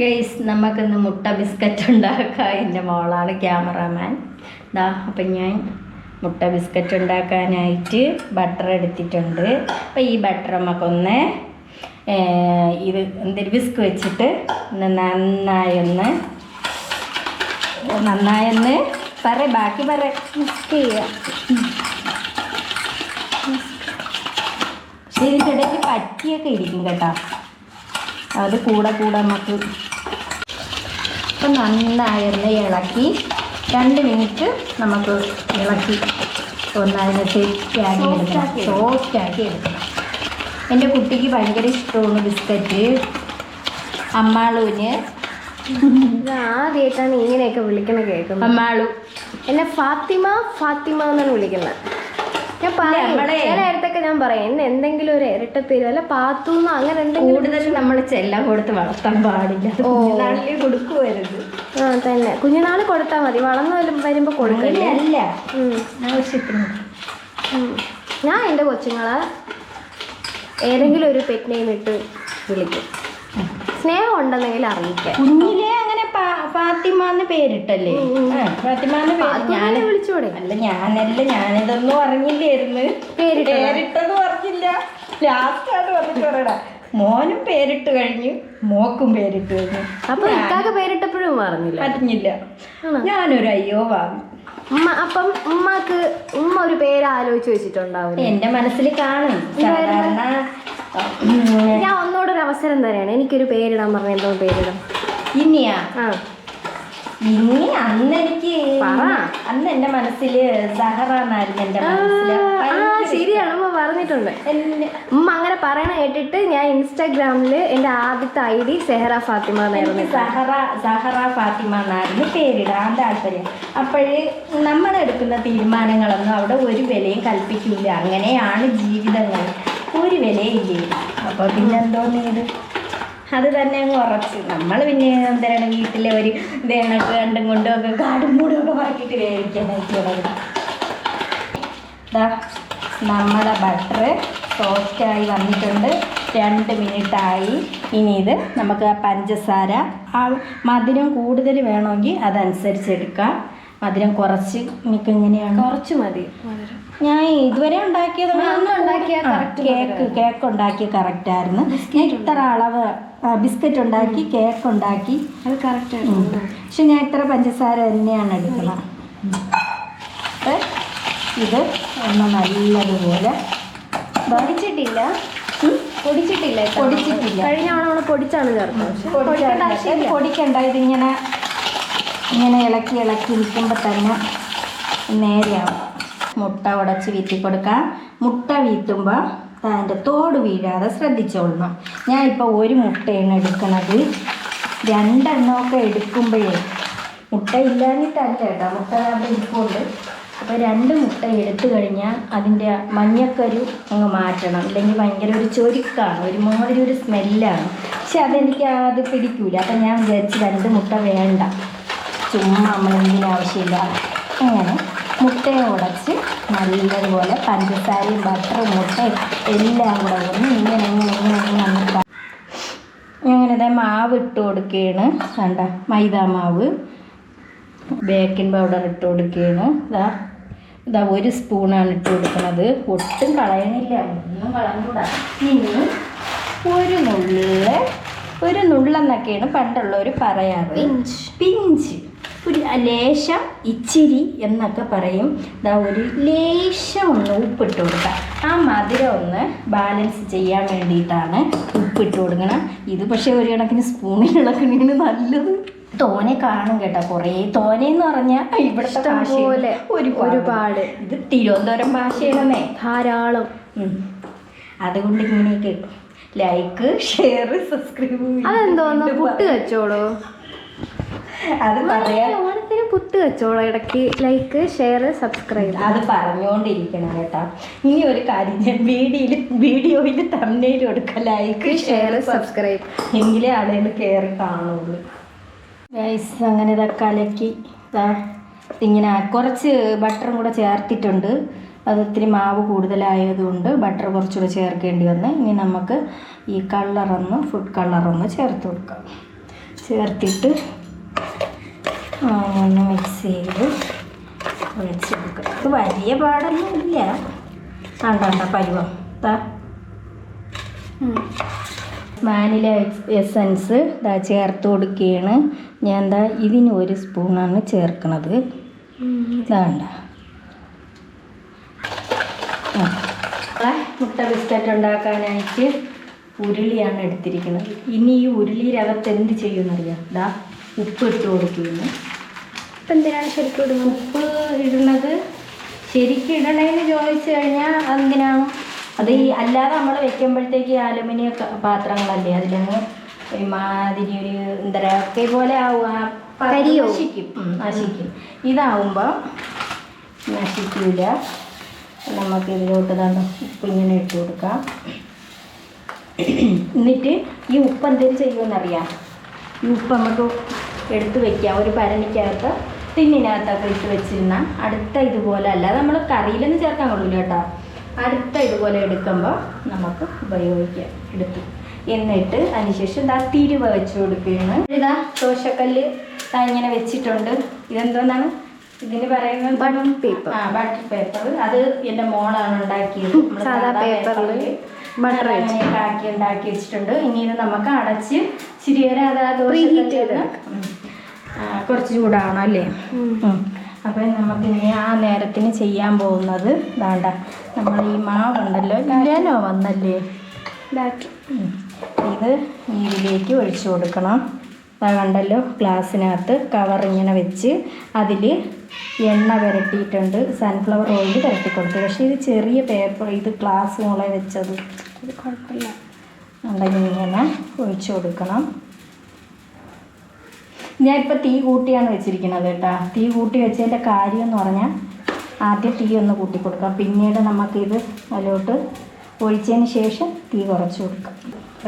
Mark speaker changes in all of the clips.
Speaker 1: Guys നമുക്കിന്ന് മുട്ട biscuit ഉണ്ടാക്കാം. എൻ്റെ മോളാണ് ക്യാമറാമാൻ. അപ്പം ഞാൻ മുട്ട ബിസ്ക്കറ്റ് ഉണ്ടാക്കാനായിട്ട് ബട്ടർ എടുത്തിട്ടുണ്ട്. അപ്പോൾ ഈ ബട്ടർ നമുക്കൊന്ന് ഇത് എന്തൊരു വിസ്ക് വെച്ചിട്ട് നന്നായൊന്ന് ബാക്കി മിക്സ് ചെയ്യാം. ഇതിൻ്റെ ഇടയ്ക്ക് പറ്റിയൊക്കെ ഇരിക്കും കേട്ടോ, അത് കൂടെ നമുക്ക് ഇപ്പം നന്നായൊന്ന് ഇളക്കി 2 മിനിറ്റ് നമുക്ക് ഇളക്കി ഒന്നതിനെ സെറ്റാക്കി എടുക്കണം, സോഫ്റ്റാക്കി എടുക്കണം. എൻ്റെ കുട്ടിക്ക് ഭയങ്കര ഇഷ്ടമാണ് ബിസ്ക്കറ്റ്. അമ്മാളൂന്
Speaker 2: ആദ്യമായിട്ടാണ് ഇങ്ങനെയൊക്കെ വിളിക്കണ കേൾക്കുന്നത്.
Speaker 1: അമ്മാളു
Speaker 2: എന്നെ ഫാത്തിമ എന്നാണ് വിളിക്കുന്നത്. ഞാൻ നേരത്തൊക്കെ ഞാൻ പറയാം എന്നെ എന്തെങ്കിലും ഒരു ഇരട്ടപ്പേര് അല്ല പാത്തൂന്നോ അങ്ങനെ എന്തെങ്കിലും.
Speaker 1: കൂടുതൽ നമ്മൾ ചെല്ലം കൊടുത്ത് വളർത്താൻ പാടില്ല, കുഞ്ഞുനാളിൽ കൊടുക്കുവരുത്.
Speaker 2: തന്നെ കുഞ്ഞുനാൾ കൊടുത്താൽ മതി, വളർന്നു വരുമ്പോൾ കൊടുക്കില്ല.
Speaker 1: അല്ല ആവശ്യത്തിന്.
Speaker 2: ഞാൻ എൻ്റെ കൊച്ചുങ്ങളെ ഏതെങ്കിലും ഒരു പെറ്റ് നെയിം ഇട്ട് വിളിക്കും. സ്നേഹം ഉണ്ടെന്നെങ്കിൽ അറിയിക്കാം.
Speaker 1: കുഞ്ഞിലേ അങ്ങനെ ഫാത്തിമാന്ന് പേരിട്ടല്ലേ? ഫാത്തിമാന്ന്
Speaker 2: ഞാനെ വിളിച്ചോടെ?
Speaker 1: അല്ല ഞാനിതൊന്നും അറിഞ്ഞില്ലായിരുന്നു. പേരിട്ടെന്ന് പറഞ്ഞില്ല, ലാസ്റ്റാണ് വന്നിട്ട് പറയടാ. മോനും പേരിട്ട് കഴിഞ്ഞു, മോക്കും പേരിട്ട് കഴിഞ്ഞു.
Speaker 2: അപ്പൊ ഇക്കാക്ക് പേരിട്ടപ്പോഴും
Speaker 1: അറിഞ്ഞില്ല. ഞാനൊരു അയ്യോ വാങ്ങി.
Speaker 2: അപ്പം ഉമ്മ ഒരു പേര് ആലോചിച്ച് വെച്ചിട്ടുണ്ടാവും.
Speaker 1: എന്റെ മനസ്സിൽ കാണും. സാധാരണ
Speaker 2: ഞാൻ ഒന്നോടൊരു അവസരം തരാണ്, എനിക്കൊരു പേരിടാൻ പറഞ്ഞ എന്തോ പേരിടാം.
Speaker 1: ഇനിയാ? ഇനി അന്ന് എന്റെ മനസ്സില് സഹറ എന്നായിരുന്നു. എന്റെ മനസ്സില്
Speaker 2: ശരിയാണ്, ഉമ്മ പറഞ്ഞിട്ടുണ്ട്. ഉമ്മ അങ്ങനെ പറയണ കേട്ടിട്ട് ഞാൻ ഇൻസ്റ്റാഗ്രാമില് എന്റെ ആദ്യത്തെ ID സെഹറ ഫാത്തിമ എന്നായിരുന്നു.
Speaker 1: സഹറ ഫാത്തിമ എന്നായിരുന്നു പേരിടാൻ താല്പര്യം. അപ്പോഴ് നമ്മളെടുക്കുന്ന തീരുമാനങ്ങളൊന്നും അവിടെ ഒരു വിലയും കൽപ്പിക്കില്ല. അങ്ങനെയാണ് ജീവിതങ്ങൾ, ഒരു വിലയില്ലേ. അപ്പോൾ പിന്നെന്തോന്ന് ഇത് അത് തന്നെ അങ്ങ് ഉറച്ച്. നമ്മൾ പിന്നെ എന്താണ് വീട്ടിലെ ഒരു വേണക്ക് കണ്ടും കൊണ്ടും ഒക്കെ കാടും മൂടും ഒക്കെ പറക്കിയിട്ട് വേവിക്കാനായിട്ട്. നമ്മളെ ബട്ടർ സോഫ്റ്റായി വന്നിട്ടുണ്ട്. 2 മിനിറ്റായി. ഇനി ഇത് നമുക്ക് ആ പഞ്ചസാര, മധുരം കൂടുതൽ വേണമെങ്കിൽ അതനുസരിച്ച് എടുക്കാം. മധുരം കുറച്ച് എനിക്ക് എങ്ങനെയാണ്?
Speaker 2: കുറച്ച് മതി.
Speaker 1: ഞാൻ ഇതുവരെ ഉണ്ടാക്കിയത് കേക്ക് ഉണ്ടാക്കിയ കറക്റ്റായിരുന്നു. ഞാൻ ഇത്ര അളവ് ബിസ്ക്കറ്റ് ഉണ്ടാക്കി, കേക്ക് ഉണ്ടാക്കി,
Speaker 2: അത് കറക്റ്റായിരുന്നു.
Speaker 1: പക്ഷെ ഞാൻ ഇത്ര പഞ്ചസാര തന്നെയാണ് എടുക്കണം. ഇത് ഒന്ന് നല്ലതുപോലെ
Speaker 2: പൊടിച്ചിട്ടില്ല. കഴിഞ്ഞ നമ്മൾ പൊടിച്ചാണ് ചേർത്തത്.
Speaker 1: പൊടിക്കണ്ട. ഇതിങ്ങനെ ഇളക്കി നിൽക്കുമ്പോൾ തന്നെ നേരെയാവും. മുട്ട ഉടച്ച് വീത്തി കൊടുക്കാം. മുട്ട വീത്തുമ്പോൾ അതിൻ്റെ തോട് വീഴാതെ ശ്രദ്ധിച്ചോളണം. ഞാൻ ഇപ്പോൾ 1 മുട്ടയാണ് എടുക്കുന്നത്. 2 എണ്ണമൊക്കെ എടുക്കുമ്പോഴേ മുട്ട ഇല്ലാഞ്ഞിട്ടല്ല കേട്ടോ, മുട്ട അവിടെ ഇരിപ്പുണ്ട്. അപ്പോൾ 2 മുട്ട എടുത്തു കഴിഞ്ഞാൽ അതിൻ്റെ മഞ്ഞക്കരു അങ്ങ് മാറ്റണം, ഇല്ലെങ്കിൽ ഭയങ്കര ഒരു ചൊരുക്കാണ്, ഒരുമാതിരി ഒരു സ്മെല്ലാണ്. പക്ഷെ അത് പിടിക്കൂല. അപ്പം ഞാൻ വിചാരിച്ച് 2 മുട്ട വേണ്ട, ചുമ്മാ നമ്മൾ എന്തിനാവശ്യമില്ല. അങ്ങനെ മുട്ടയെ ഉടച്ച് നല്ലതുപോലെ പഞ്ചസാരയും ബട്ടറും മുട്ടയും എല്ലാം കൂടെ ഇങ്ങനെ അങ്ങനെ മാവ് ഇട്ട് കൊടുക്കുകയാണ്. വേണ്ട മൈദ മാവ്, ബേക്കിംഗ് പൗഡർ ഇട്ട് കൊടുക്കുകയാണ്. ഇതാ 1 സ്പൂണാണ് ഇട്ട് കൊടുക്കുന്നത്. ഒട്ടും കളയണില്ല, ഒന്നും കളഞ്ഞൂടാ. ഇനി ഒരു നുള്ളെന്നൊക്കെയാണ് പണ്ടുള്ളവർ പറയാറ്. പിഞ്ച്, ഒരു ലേശം, ഇച്ചിരി എന്നൊക്കെ പറയും. ഒരു ലേശം ഒന്ന് ഉപ്പിട്ട് കൊടുക്കാം. ആ മധുരം ഒന്ന് ബാലൻസ് ചെയ്യാൻ വേണ്ടിയിട്ടാണ് ഉപ്പിട്ട് കൊടുക്കണം. ഇത് പക്ഷേ ഒരു കണക്കിന് സ്പൂണിലിളക്കണേന് നല്ലത്. തോനെ കാണും കേട്ടോ, കുറേ തോനെന്ന് പറഞ്ഞാൽ ഇവിടുത്തെ പോലെ ഒരുപാട്. ഇത് തിരുവനന്തപുരം ഭാഷയാണേ,
Speaker 2: ധാരാളം.
Speaker 1: അതുകൊണ്ട് ഇങ്ങനെയൊക്കെ ലൈക്ക്, ഷെയർ, സബ്സ്ക്രൈബ്.
Speaker 2: അതെന്തോന്നു പുട്ട് വെച്ചോളൂ,
Speaker 1: അത് പറയാം.
Speaker 2: ഓണത്തിന് പുട്ട് വെച്ചോളൂ, ഇടയ്ക്ക് ലൈക്ക്, ഷെയർ, സബ്സ്ക്രൈബ്.
Speaker 1: അത് പറഞ്ഞുകൊണ്ടിരിക്കണം കേട്ടോ. ഇനി ഒരു കാര്യം, ഞാൻ വീഡിയോയിൽ തംബ്നെയിൽ കൊടുക്കാം, ലൈക്ക്, ഷെയർ, സബ്സ്ക്രൈബ്, എങ്കിലേ ആളുകൾ കയറി കാണുള്ളൂ. ഗൈസ് അങ്ങനെ കലക്കി ഇങ്ങനെ കുറച്ച് ബട്ടറും കൂടെ ചേർത്തിട്ടുണ്ട്. അത് ഇത്തിരി മാവ് കൂടുതലായതുകൊണ്ട് ബട്ടർ കുറച്ചുകൂടെ ചേർക്കേണ്ടി വന്ന്. ഇനി നമുക്ക് ഈ ഫുഡ് കളറൊന്ന് ചേർത്ത് കൊടുക്കാം. ചേർത്തിട്ട് അങ്ങനെ മിക്സ് ചെയ്ത് ഒഴിച്ചെടുക്കുക. ഇത് വലിയ പാടൊന്നും ഇല്ല. കണ്ട പരുവം വാനില എസൻസ് ഇതാ ചേർത്ത് കൊടുക്കുകയാണ്. ഞാൻ എന്താ ഇതിന് 1 സ്പൂണാണ് ചേർക്കണത്. ഇതാണ്ട മുട്ട ബിസ്ക്കറ്റ് ഉണ്ടാക്കാനായിട്ട് ഉരുളിയാണ് എടുത്തിരിക്കുന്നത്. ഇനി ഈ ഉരുളിയിലകത്ത് എന്ത് ചെയ്യുമെന്നറിയാം? ഇതാ ഉപ്പ് ഇട്ട് കൊടുക്കുന്നു.
Speaker 2: ഇപ്പം എന്തിനാണ് ശരിക്കും ഇടുന്നത്?
Speaker 1: ഉപ്പ് ഇടുന്നത് ശരിക്കും ഇടണേന്ന് ചോദിച്ചു കഴിഞ്ഞാൽ എന്തിനാണ്? അത് ഈ അല്ലാതെ നമ്മൾ വെക്കുമ്പോഴത്തേക്ക് അലുമിനിയം പാത്രങ്ങളല്ലേ, അതിലങ്ങ് ഒരുമാതിരി ഒരു എന്താ ഒക്കെ പോലെ ആവും. നശിക്കും. ഇതാവുമ്പോൾ നശിക്കില്ല. നമുക്ക് ഇതിലോട്ട് തന്നെ ഉപ്പ് ഇങ്ങനെ ഇട്ട് കൊടുക്കാം. എന്നിട്ട് ഈ ഉപ്പ് എന്തെങ്കിലും ചെയ്യുമെന്നറിയാം? ഈ ഉപ്പ് നമുക്ക് എടുത്ത് വയ്ക്കാം. ഒരു ഭരണിക്കകത്ത് ടിന്നിനകത്തൊക്കെ ഇട്ട് വെച്ചിരുന്ന അടുത്ത ഇതുപോലെ അല്ലാതെ നമ്മൾ കറിയിലൊന്നും ചേർക്കാൻ കൊള്ളില്ല കേട്ടോ. അടുത്ത ഇതുപോലെ എടുക്കുമ്പോൾ നമുക്ക് ഉപയോഗിക്കാം എടുത്തു. എന്നിട്ട് അതിനുശേഷം ഇതാ തിരുവ വെച്ച് കൊടുക്കുകയാണ്. ഇതാ ദോശക്കല്ല് ഇങ്ങനെ വെച്ചിട്ടുണ്ട്. ഇതെന്തോന്നാണ് ഇതിന് പറയുന്നത്?
Speaker 2: Butter paper.
Speaker 1: Butter paper. അത് എൻ്റെ മോളാണ് ഉണ്ടാക്കിയത്.
Speaker 2: സാധാ പേപ്പറിൽ ബട്ടർ
Speaker 1: അങ്ങനെയൊക്കെ ആക്കി ഉണ്ടാക്കി വെച്ചിട്ടുണ്ട്. ഇനി ഇത് നമുക്ക് അടച്ച് ഇച്ചിരി നേരം അത് കുറച്ച് ചൂടാവണം അല്ലേ? അപ്പം നമുക്കിനി ആ നേരത്തിന് ചെയ്യാൻ പോകുന്നത് വേണ്ട. നമ്മൾ ഈ മാവുണ്ടല്ലോ, ഇല്ലാനോ വന്നല്ലേ
Speaker 2: ബാറ്റർ,
Speaker 1: ഇത് ഇതിലേക്ക് ഒഴിച്ചു കൊടുക്കണം. കണ്ടല്ലോ, ഗ്ലാസ്സിനകത്ത് കവർ ഇങ്ങനെ വെച്ച് അതിൽ എണ്ണ പുരട്ടിയിട്ടുണ്ട്. സൺഫ്ലവർ ഓയിൽ പുരട്ടി കൊടുത്തു. പക്ഷേ ഇത് ചെറിയ പേപ്പർ, ഇത് ഗ്ലാസ് മുള വെച്ചത് ഇത് കുഴപ്പമില്ല. ഉണ്ടെങ്കിൽ ഇങ്ങനെ ഒഴിച്ചു കൊടുക്കണം. ഞാനിപ്പോൾ തീ കൂട്ടിയാണ് വെച്ചിരിക്കുന്നത് കേട്ടോ. തീ കൂട്ടി വെച്ചതിൻ്റെ കാര്യം എന്ന് പറഞ്ഞാൽ ആദ്യം തീ ഒന്ന് കൂട്ടി കൊടുക്കാം. പിന്നീട് നമുക്കിത് അതിലോട്ട് ഒഴിച്ചതിന് ശേഷം തീ കുറച്ച് കൊടുക്കാം.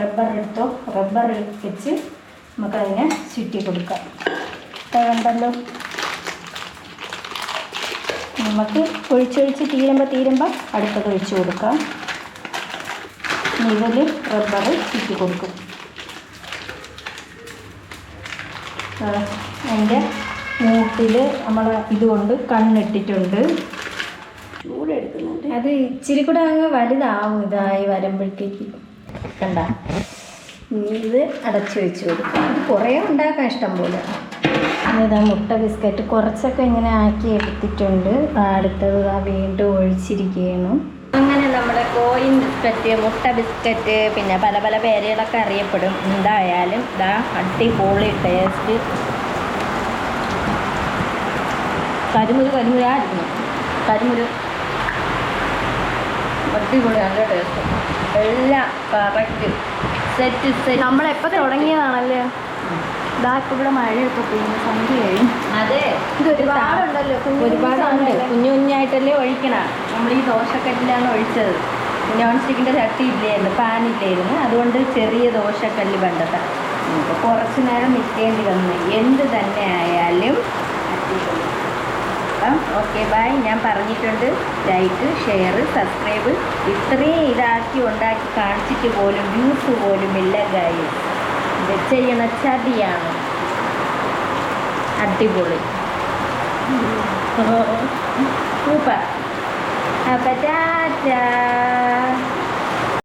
Speaker 1: റബ്ബർ എടുത്തോ, റബ്ബർ വെച്ച് നമുക്കതിനെ ചുറ്റി കൊടുക്കാം. കണ്ടല്ലോ, നമുക്ക് ഒഴിച്ചൊഴിച്ച് തീരുമ്പോൾ അടുത്തത് ഒഴിച്ച് കൊടുക്കാം. ഇതിൽ റബ്ബർ ചുറ്റി കൊടുക്കും. അതിൻ്റെ മൂട്ടിൽ നമ്മൾ ഇതുകൊണ്ട് കണ്ണിട്ടിട്ടുണ്ട്. ചൂടെടുക്കുന്നുണ്ട്. അത് ഇച്ചിരി കൂടെ അങ്ങ് വലുതാവും. ഇതായി വരുമ്പോഴത്തേക്ക് കണ്ട. ഇത് അടച്ചു വെച്ച് കൊടുക്കാം. ഇത് കുറേ ഉണ്ടാക്കാൻ ഇഷ്ടം പോലെ. ഇതാ മുട്ട ബിസ്ക്കറ്റ് കുറച്ചൊക്കെ ഇങ്ങനെ ആക്കി എടുത്തിട്ടുണ്ട്. അടുത്തത് വീണ്ടും ഒഴിച്ചിരിക്കുകയാണ്. അങ്ങനെ നമ്മുടെ കോയിൻ ബിസ്ക്കറ്റ്, മുട്ട ബിസ്ക്കറ്റ്, പിന്നെ പല പല പേരുകളൊക്കെ അറിയപ്പെടും. എന്തായാലും ഇതാ അടിപൊളി ടേസ്റ്റ്. കരിമുരായിരിക്കുന്നു. കരിമുരു അടിപൊളി, നല്ല ടേസ്റ്റ്. എല്ലാം കറക്റ്റ് സെറ്റ്.
Speaker 2: നമ്മളെപ്പോൾ തുടങ്ങിയതാണല്ലേ? ഇതാ ഇപ്പോൾ ഇവിടെ മഴയൊക്കെ പെയ്യുന്ന സന്ധ്യ കഴിയും.
Speaker 1: അതെ,
Speaker 2: ഇത് ഒരുപാടുണ്ടല്ലോ,
Speaker 1: ഒരുപാടുണ്ട്. കുഞ്ഞായിട്ടല്ലേ ഒഴിക്കണം. നമ്മൾ ഈ ദോശക്കല്ലിലാണ് ഒഴിച്ചത്. നോൺ സ്റ്റിക്കിൻ്റെ ചട്ടി ഇല്ലായിരുന്നു, പാനില്ലായിരുന്നു. അതുകൊണ്ട് ചെറിയ ദോശക്കല്ല് വേണ്ടത്. നമുക്ക് കുറച്ച് നേരം നിൽക്കേണ്ടി വന്നു. എന്ത് തന്നെ ആയാലും ഓക്കെ ബൈ. ഞാൻ പറഞ്ഞിട്ടുണ്ട്, ലൈക്ക്, ഷെയർ, സബ്സ്ക്രൈബ്. ഇത്രയും ഇതാക്കി ഉണ്ടാക്കി കാണിച്ചിട്ട് പോലും വ്യൂസ് പോലും ഇല്ല ഗൈസ്. ഇത് ചെയ്യണ ചതിയാണ്. അടിപൊളി, സൂപ്പർ. അപ്പം ടാറ്റാ.